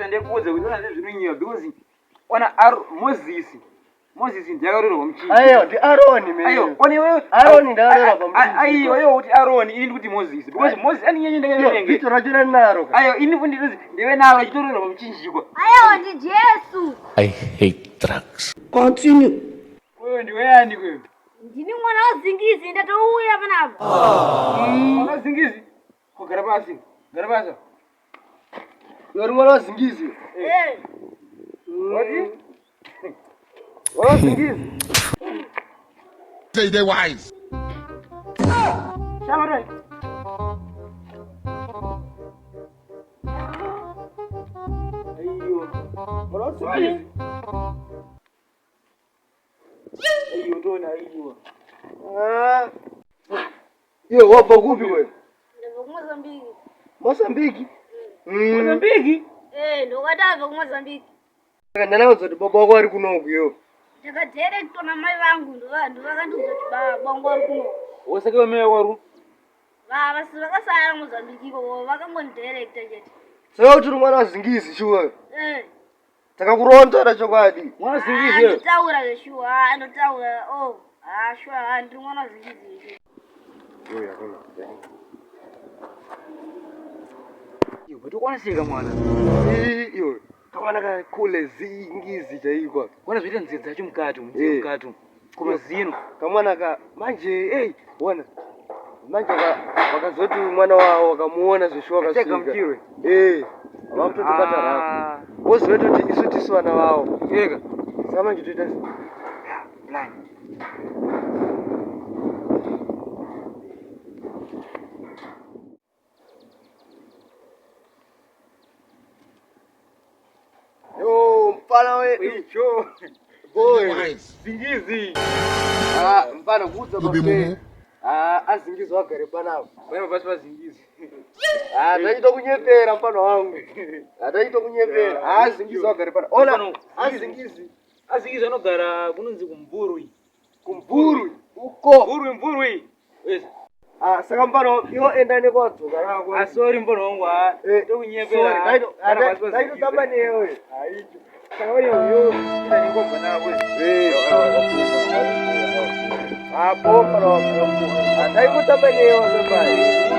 ndekuudza kuti unazve zvinonyiwa because ona Moses ndiyakarorwa muchinji. Ayo ndi Aaron mimi. Ayo one wewe Aaron ndakarorwa pamuchinji. Ayo wewe uti Aaron ini ndikuti Moses because Moses aninyenye ndakaverenge. Vito rachina naro. Ayo ini fundirizi ndiwe nalo achitororwa pamuchinji chiko. Ayo ndi Jesu. I hate drugs. Continue. Wewe ndiwe yani wewe? Ndini mwana wazingizi ndatouya panapo. Mwana wazingizi? Kugara pasi. Gara pasi. Yori mwana wazingizi. Eh. Wati? Mwana wazingizi? Say they wise. Shamara. Ayo. Mwana wazingizi? Ayo ndona ayo. Yo wapa kupi wewe? Ndiko Mozambique. Mozambique? Mozambique? Ndo katava ku Mozambique. Ndanawo zoti baba wako ari kunoku yo. Ndakadirectwa na mai vangu ndo vakandiudza kuti bongo ari kuno. Wosake wemeya waru? Vasi vakasara Mozambique iko vakangondirecta chete. Saka kuti mwana wazingizi shuwa. Takakuronzera chokwadi. Mwana wazingizi? Nditaura zveshuwa, ndotaura shuwa ndiri mwana wazingizi. Yo yakona. Yo kuti kwanasika mwana. Yo. Kawana kule zingizi chaikwa. Wana zviita nzira dzacho mukati mukati. Koma zino. Kamwana manje wana. Manje vakazoti mwana wao wakamuona zveshuwa kasvika. Kamukirwe. Vamutotobata rako. Wozoita kuti isu tisu vana vavo. Ega. Saka manje toita plan. Yo, mpana wetu. Icho. Boy. Zingizi. Mpana kudza kwa. Azingizi wagare panapo. Wewe basi bazingizi. Ataita kunyepera mpana wangu. Ataita kunyepera. Azingizi wagare panapo. Ona azingizi. Azingizi anogara kunonzi kumburwi. Kumburwi. Uko. Mburwi. Yes. Saka mpano iwo enda nekodzoka rako. Sorry mbono wangu tokunyepera. Daito tamba newe. Aicho. Saka wewe ina ningomba nawe. Hapo mpano wangu. Daito tamba newe bye.